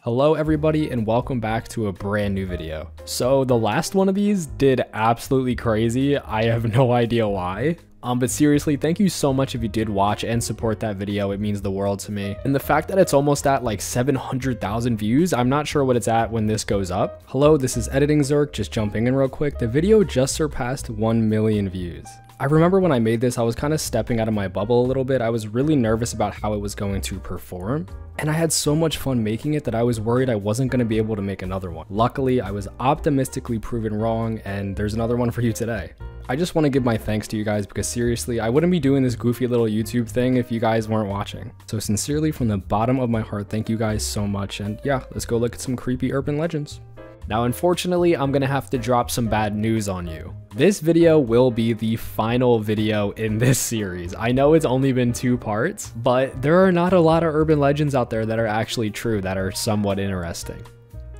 Hello everybody and welcome back to a brand new video. So the last one of these did absolutely crazy. I have no idea why. But seriously, thank you so much if you did watch and support that video. It means the world to me. And the fact that it's almost at like 700,000 views, I'm not sure what it's at when this goes up. Hello, this is Editing Zeark, just jumping in real quick. The video just surpassed 1 million views. I remember when I made this, I was kind of stepping out of my bubble a little bit. I was really nervous about how it was going to perform. And I had so much fun making it that I was worried I wasn't going to be able to make another one. Luckily, I was optimistically proven wrong, and there's another one for you today. I just want to give my thanks to you guys because seriously, I wouldn't be doing this goofy little YouTube thing if you guys weren't watching. So sincerely, from the bottom of my heart, thank you guys so much. And yeah, let's go look at some creepy urban legends. Now, unfortunately, I'm gonna have to drop some bad news on you. This video will be the final video in this series. I know it's only been 2 parts, but there are not a lot of urban legends out there that are actually true that are somewhat interesting.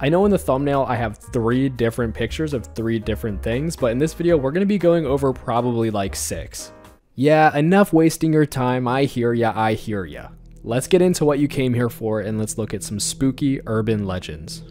I know in the thumbnail I have 3 different pictures of 3 different things, but in this video we're gonna be going over probably like 6. Yeah, enough wasting your time. I hear ya, I hear ya. Let's get into what you came here for and let's look at some spooky urban legends.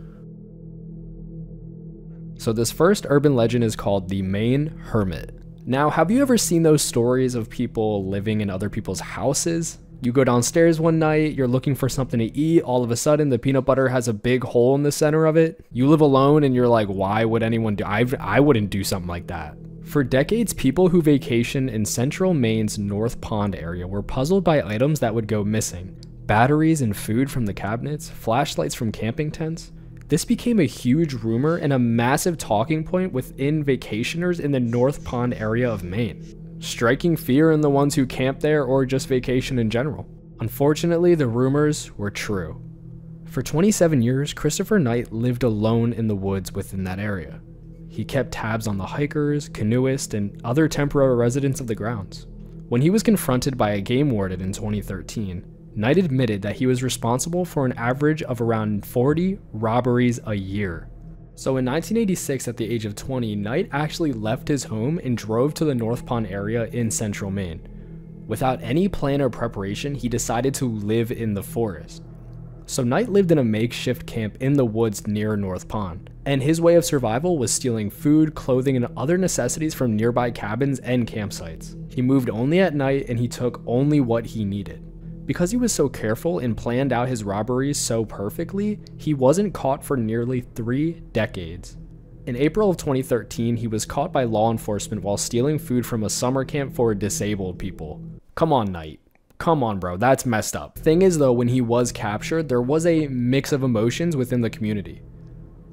So this first urban legend is called the Maine Hermit. Now, have you ever seen those stories of people living in other people's houses? You go downstairs one night, you're looking for something to eat, all of a sudden the peanut butter has a big hole in the center of it. You live alone and you're like, why would anyone do? I wouldn't do something like that. For decades, people who vacation in central Maine's North Pond area were puzzled by items that would go missing. Batteries and food from the cabinets, flashlights from camping tents. This became a huge rumor and a massive talking point within vacationers in the North Pond area of Maine, striking fear in the ones who camp there or just vacation in general. Unfortunately, the rumors were true. For 27 years, Christopher Knight lived alone in the woods within that area. He kept tabs on the hikers, canoeists, and other temporary residents of the grounds. When he was confronted by a game warden in 2013, Knight admitted that he was responsible for an average of around 40 robberies a year. So in 1986, at the age of 20, Knight actually left his home and drove to the North Pond area in central Maine. Without any plan or preparation, he decided to live in the forest. So Knight lived in a makeshift camp in the woods near North Pond, and his way of survival was stealing food, clothing, and other necessities from nearby cabins and campsites. He moved only at night and he took only what he needed. Because he was so careful and planned out his robberies so perfectly, he wasn't caught for nearly 3 decades. In April of 2013, he was caught by law enforcement while stealing food from a summer camp for disabled people. Come on, Knight. Come on, bro, that's messed up. Thing is though, when he was captured, there was a mix of emotions within the community.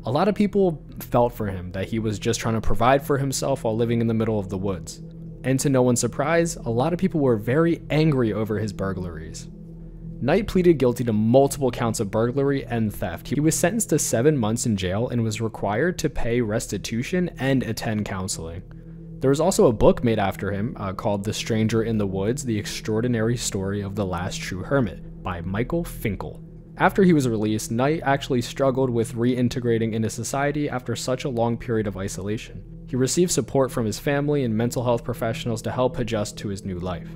A lot of people felt for him that he was just trying to provide for himself while living in the middle of the woods. And to no one's surprise, a lot of people were very angry over his burglaries. Knight pleaded guilty to multiple counts of burglary and theft. He was sentenced to 7 months in jail and was required to pay restitution and attend counseling. There was also a book made after him called The Stranger in the Woods, The Extraordinary Story of the Last True Hermit by Michael Finkel. After he was released, Knight actually struggled with reintegrating into society after such a long period of isolation. He received support from his family and mental health professionals to help adjust to his new life.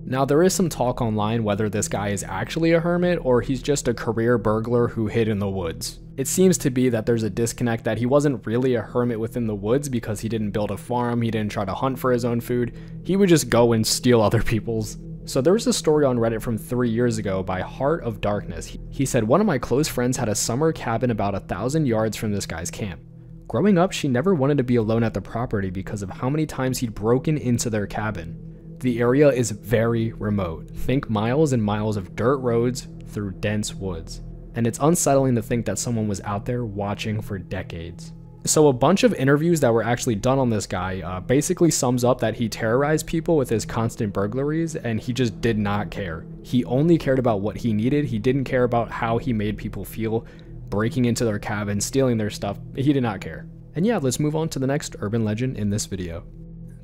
Now, there is some talk online whether this guy is actually a hermit or he's just a career burglar who hid in the woods. It seems to be that there's a disconnect, that he wasn't really a hermit within the woods because he didn't build a farm, he didn't try to hunt for his own food, he would just go and steal other people's. So there was a story on Reddit from 3 years ago by Heart of Darkness. He said, one of my close friends had a summer cabin about 1,000 yards from this guy's camp. Growing up, she never wanted to be alone at the property because of how many times he'd broken into their cabin. The area is very remote. Think miles and miles of dirt roads through dense woods. And it's unsettling to think that someone was out there watching for decades. So a bunch of interviews that were actually done on this guy basically sums up that he terrorized people with his constant burglaries and he just did not care. He only cared about what he needed. He didn't care about how he made people feel. Breaking into their cabin, stealing their stuff, he did not care. And yeah, let's move on to the next urban legend in this video.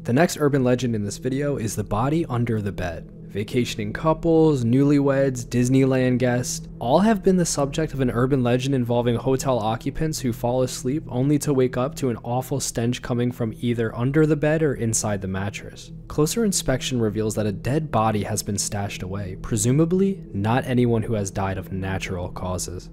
The next urban legend in this video is the body under the bed. Vacationing couples, newlyweds, Disneyland guests, all have been the subject of an urban legend involving hotel occupants who fall asleep only to wake up to an awful stench coming from either under the bed or inside the mattress. Closer inspection reveals that a dead body has been stashed away, presumably not anyone who has died of natural causes.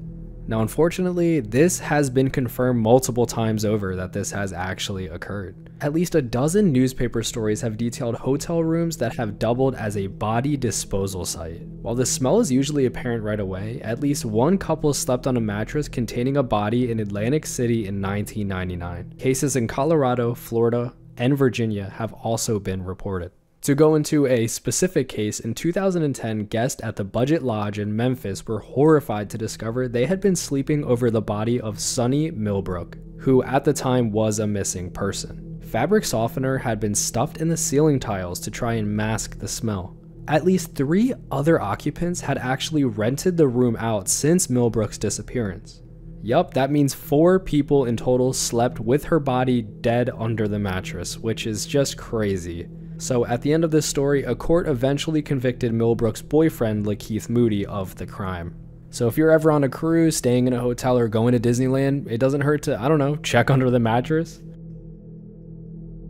Now, unfortunately, this has been confirmed multiple times over that this has actually occurred. At least a dozen newspaper stories have detailed hotel rooms that have doubled as a body disposal site. While the smell is usually apparent right away, at least one couple slept on a mattress containing a body in Atlantic City in 1999. Cases in Colorado, Florida, and Virginia have also been reported. To go into a specific case, in 2010, guests at the Budget Lodge in Memphis were horrified to discover they had been sleeping over the body of Sonny Millbrook, who at the time was a missing person. Fabric softener had been stuffed in the ceiling tiles to try and mask the smell. At least 3 other occupants had actually rented the room out since Millbrook's disappearance. Yup, that means 4 people in total slept with her body dead under the mattress, which is just crazy. So at the end of this story, a court eventually convicted Millbrook's boyfriend, Lakeith Moody, of the crime. So if you're ever on a cruise, staying in a hotel, or going to Disneyland, it doesn't hurt to, I don't know, check under the mattress.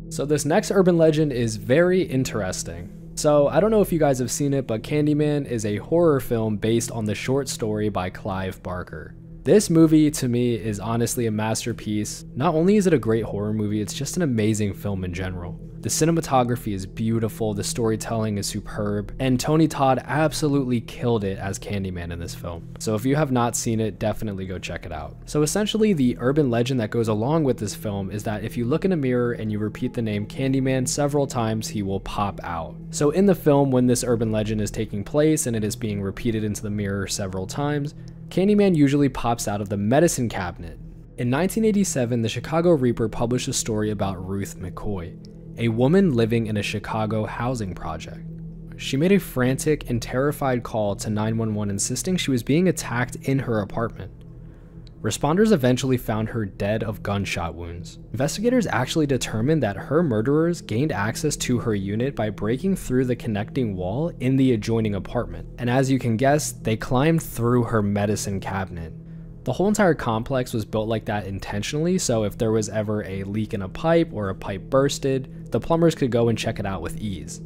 So this next urban legend is very interesting. So I don't know if you guys have seen it, but Candyman is a horror film based on the short story by Clive Barker. This movie, to me, is honestly a masterpiece. Not only is it a great horror movie, it's just an amazing film in general. The cinematography is beautiful, the storytelling is superb, and Tony Todd absolutely killed it as Candyman in this film. So if you have not seen it, definitely go check it out. So essentially, the urban legend that goes along with this film is that if you look in a mirror and you repeat the name Candyman several times, he will pop out. So in the film, when this urban legend is taking place and it is being repeated into the mirror several times, Candyman usually pops out of the medicine cabinet. In 1987, the Chicago Reaper published a story about Ruth McCoy, a woman living in a Chicago housing project. She made a frantic and terrified call to 911 insisting she was being attacked in her apartment. Responders eventually found her dead of gunshot wounds. Investigators actually determined that her murderers gained access to her unit by breaking through the connecting wall in the adjoining apartment. And as you can guess, they climbed through her medicine cabinet. The whole entire complex was built like that intentionally, so if there was ever a leak in a pipe or a pipe bursted, the plumbers could go and check it out with ease.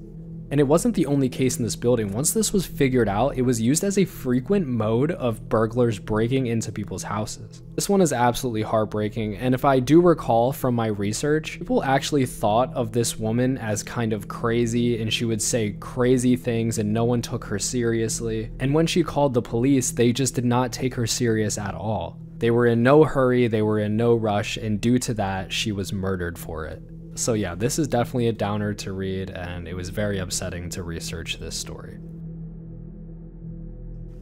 And it wasn't the only case in this building. Once this was figured out, it was used as a frequent mode of burglars breaking into people's houses. This one is absolutely heartbreaking, and if I do recall from my research, people actually thought of this woman as kind of crazy, and she would say crazy things and no one took her seriously. And when she called the police, they just did not take her serious at all. They were in no hurry, they were in no rush, and due to that, she was murdered for it. So yeah, this is definitely a downer to read, and it was very upsetting to research this story.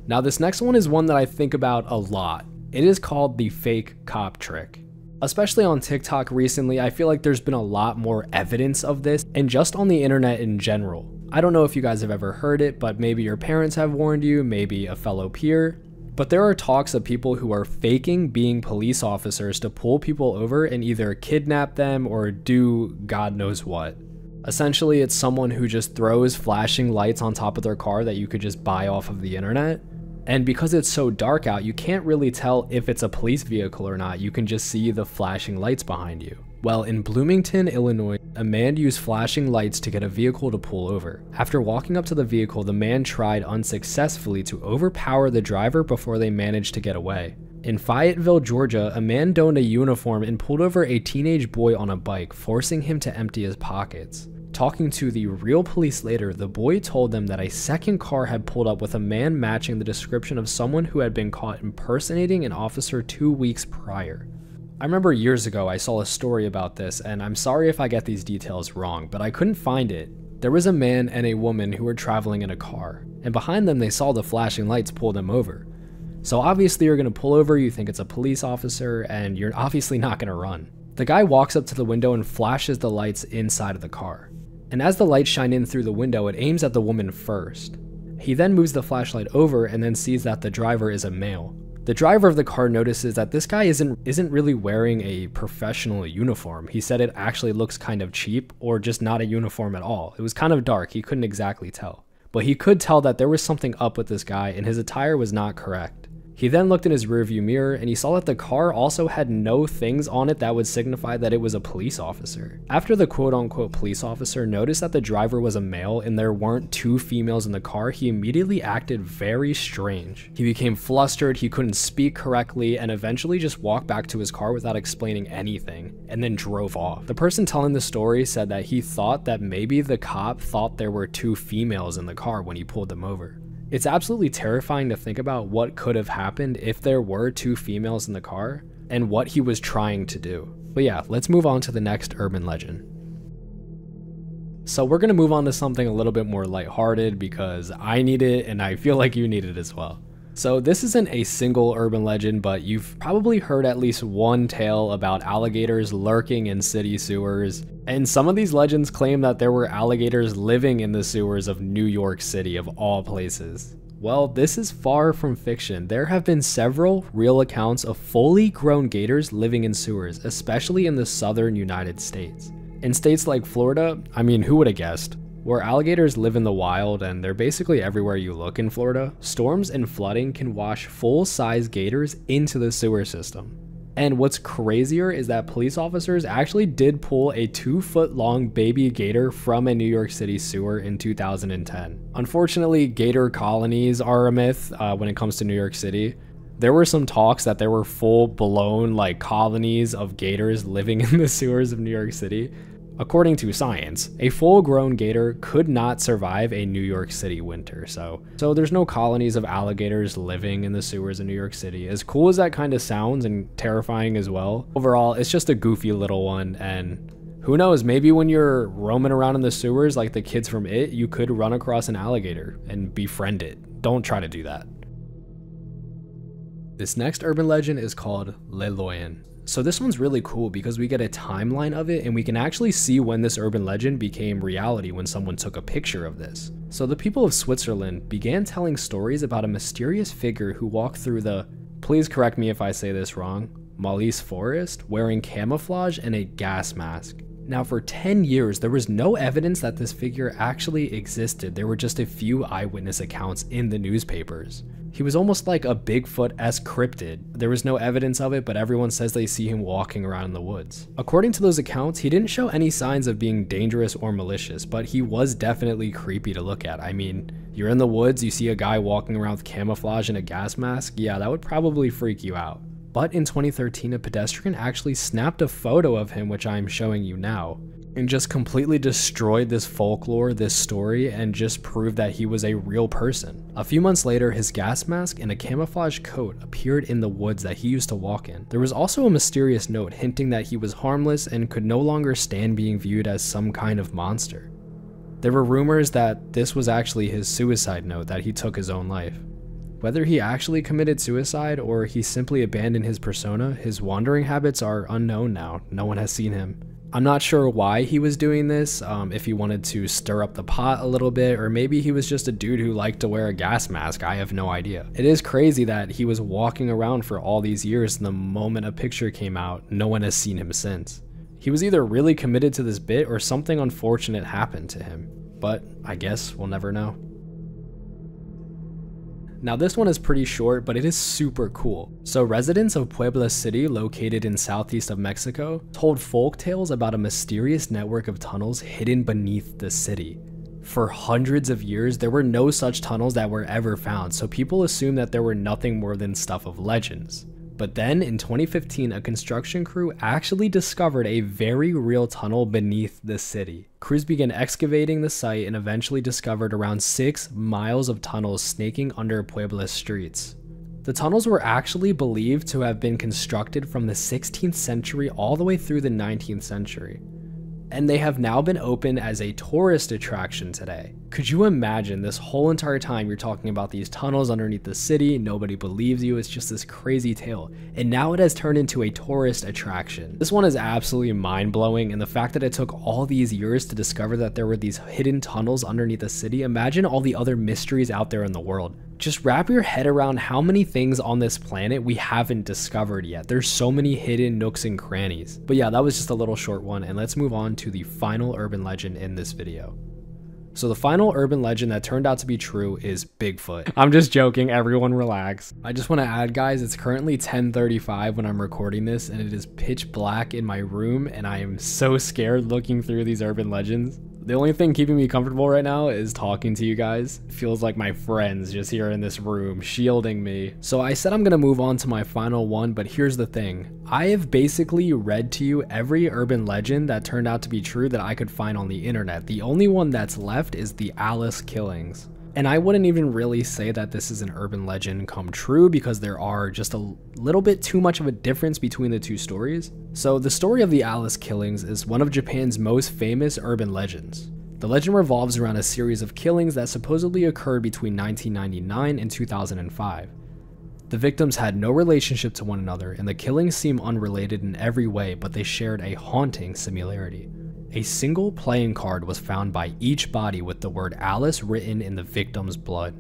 Now this next one is one that I think about a lot. It is called the fake cop trick. Especially on TikTok recently, I feel like there's been a lot more evidence of this, and just on the internet in general. I don't know if you guys have ever heard it, but maybe your parents have warned you, maybe a fellow peer. But there are talks of people who are faking being police officers to pull people over and either kidnap them or do God knows what. Essentially, it's someone who just throws flashing lights on top of their car that you could just buy off of the internet. And because it's so dark out, you can't really tell if it's a police vehicle or not. You can just see the flashing lights behind you. Well, in Bloomington, Illinois, a man used flashing lights to get a vehicle to pull over. After walking up to the vehicle, the man tried unsuccessfully to overpower the driver before they managed to get away. In Fayetteville, Georgia, a man donned a uniform and pulled over a teenage boy on a bike, forcing him to empty his pockets. Talking to the real police later, the boy told them that a second car had pulled up with a man matching the description of someone who had been caught impersonating an officer 2 weeks prior. I remember years ago I saw a story about this, and I'm sorry if I get these details wrong, but I couldn't find it. There was a man and a woman who were traveling in a car, and behind them they saw the flashing lights pull them over. So obviously you're going to pull over, you think it's a police officer, and you're obviously not going to run. The guy walks up to the window and flashes the lights inside of the car. And as the lights shine in through the window, it aims at the woman first. He then moves the flashlight over and then sees that the driver is a male. The driver of the car notices that this guy isn't really wearing a professional uniform. He said it actually looks kind of cheap, or just not a uniform at all. It was kind of dark, he couldn't exactly tell. But he could tell that there was something up with this guy and his attire was not correct. He then looked in his rearview mirror and he saw that the car also had no things on it that would signify that it was a police officer. After the quote-unquote police officer noticed that the driver was a male and there weren't two females in the car, he immediately acted very strange. He became flustered, he couldn't speak correctly, and eventually just walked back to his car without explaining anything, and then drove off. The person telling the story said that he thought that maybe the cop thought there were two females in the car when he pulled them over. It's absolutely terrifying to think about what could have happened if there were two females in the car and what he was trying to do. But yeah, let's move on to the next urban legend. So we're going to move on to something a little bit more lighthearted because I need it and I feel like you need it as well. So this isn't a single urban legend, but you've probably heard at least one tale about alligators lurking in city sewers. And some of these legends claim that there were alligators living in the sewers of New York City of all places. Well, this is far from fiction. There have been several real accounts of fully grown gators living in sewers, especially in the southern United States. In states like Florida, I mean, who would have guessed? Where alligators live in the wild and they're basically everywhere you look in Florida, storms and flooding can wash full-size gators into the sewer system. And what's crazier is that police officers actually did pull a 2-foot-long baby gator from a New York City sewer in 2010. Unfortunately, gator colonies are a myth when it comes to New York City. There were some talks that there were full-blown like colonies of gators living in the sewers of New York City. According to science, a full-grown gator could not survive a New York City winter, so there's no colonies of alligators living in the sewers of New York City. As cool as that kind of sounds and terrifying as well, overall, it's just a goofy little one, and who knows, maybe when you're roaming around in the sewers like the kids from It, you could run across an alligator and befriend it. Don't try to do that. This next urban legend is called Le Loyen. So this one's really cool because we get a timeline of it and we can actually see when this urban legend became reality when someone took a picture of this. So the people of Switzerland began telling stories about a mysterious figure who walked through the, please correct me if I say this wrong, Malise forest wearing camouflage and a gas mask. Now for 10 years, there was no evidence that this figure actually existed. There were just a few eyewitness accounts in the newspapers. He was almost like a Bigfoot-esque cryptid. There was no evidence of it, but everyone says they see him walking around in the woods. According to those accounts, he didn't show any signs of being dangerous or malicious, but he was definitely creepy to look at. I mean, you're in the woods, you see a guy walking around with camouflage and a gas mask, yeah, that would probably freak you out. But in 2013, a pedestrian actually snapped a photo of him, which I'm showing you now, and just completely destroyed this folklore, this story, and just proved that he was a real person. A few months later, his gas mask and a camouflage coat appeared in the woods that he used to walk in. There was also a mysterious note hinting that he was harmless and could no longer stand being viewed as some kind of monster. There were rumors that this was actually his suicide note, that he took his own life. Whether he actually committed suicide or he simply abandoned his persona, his wandering habits are unknown now. No one has seen him. I'm not sure why he was doing this, if he wanted to stir up the pot a little bit, or maybe he was just a dude who liked to wear a gas mask. I have no idea. It is crazy that he was walking around for all these years and the moment a picture came out, no one has seen him since. He was either really committed to this bit or something unfortunate happened to him, but I guess we'll never know. Now this one is pretty short, but it is super cool. So residents of Puebla City, located in southeast of Mexico, told folk tales about a mysterious network of tunnels hidden beneath the city. For hundreds of years, there were no such tunnels that were ever found, so people assumed that there were nothing more than stuff of legends. But then in 2015, a construction crew actually discovered a very real tunnel beneath the city. Crews began excavating the site and eventually discovered around 6 miles of tunnels snaking under Puebla's streets. The tunnels were actually believed to have been constructed from the 16th century all the way through the 19th century. And they have now been open as a tourist attraction today. Could you imagine this whole entire time you're talking about these tunnels underneath the city, nobody believes you, it's just this crazy tale, and now it has turned into a tourist attraction. This one is absolutely mind-blowing, and the fact that it took all these years to discover that there were these hidden tunnels underneath the city, imagine all the other mysteries out there in the world. Just wrap your head around how many things on this planet we haven't discovered yet. There's so many hidden nooks and crannies. But yeah, that was just a little short one, and let's move on to the final urban legend in this video. So the final urban legend that turned out to be true is Bigfoot. I'm just joking, everyone relax. I just want to add, guys, it's currently 10:35 when I'm recording this, and it is pitch black in my room, and I am so scared looking through these urban legends. The only thing keeping me comfortable right now is talking to you guys. It feels like my friends just here in this room shielding me. So I said I'm gonna move on to my final one, but here's the thing. I have basically read to you every urban legend that turned out to be true that I could find on the internet. The only one that's left is the Alice killings. And I wouldn't even really say that this is an urban legend come true because there are just a little bit too much of a difference between the two stories. So the story of the Alice killings is one of Japan's most famous urban legends. The legend revolves around a series of killings that supposedly occurred between 1999 and 2005. The victims had no relationship to one another, and the killings seem unrelated in every way, but they shared a haunting similarity. A single playing card was found by each body with the word Alice written in the victim's blood.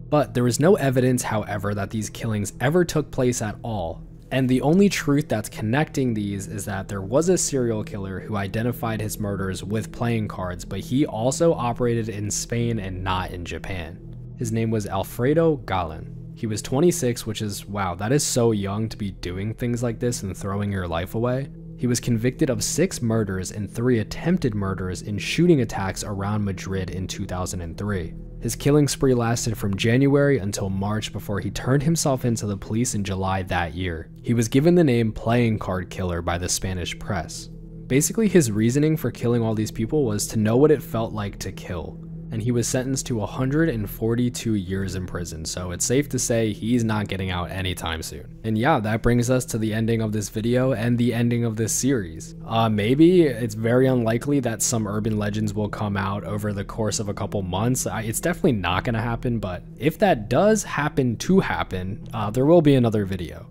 But there is no evidence, however, that these killings ever took place at all, and the only truth that's connecting these is that there was a serial killer who identified his murders with playing cards, but he also operated in Spain and not in Japan. His name was Alfredo Galán. He was 26, which is, wow, that is so young to be doing things like this and throwing your life away. He was convicted of 6 murders and 3 attempted murders in shooting attacks around Madrid in 2003. His killing spree lasted from January until March before he turned himself into the police in July that year. He was given the name Playing Card Killer by the Spanish press. Basically, his reasoning for killing all these people was to know what it felt like to kill. And he was sentenced to 142 years in prison, so it's safe to say he's not getting out anytime soon. And yeah, that brings us to the ending of this video and the ending of this series. Maybe it's very unlikely that some urban legends will come out over the course of a couple months. It's definitely not gonna happen, but if that does happen to happen, there will be another video.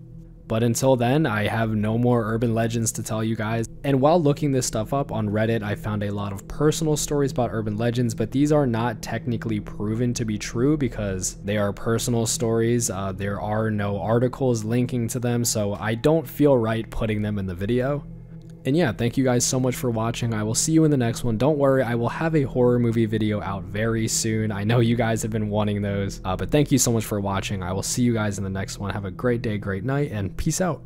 But until then, I have no more urban legends to tell you guys. And while looking this stuff up on Reddit, I found a lot of personal stories about urban legends, but these are not technically proven to be true because they are personal stories. There are no articles linking to them, so I don't feel right putting them in the video. And yeah, thank you guys so much for watching. I will see you in the next one. Don't worry, I will have a horror movie video out very soon. I know you guys have been wanting those, but thank you so much for watching. I will see you guys in the next one. Have a great day, great night, and peace out.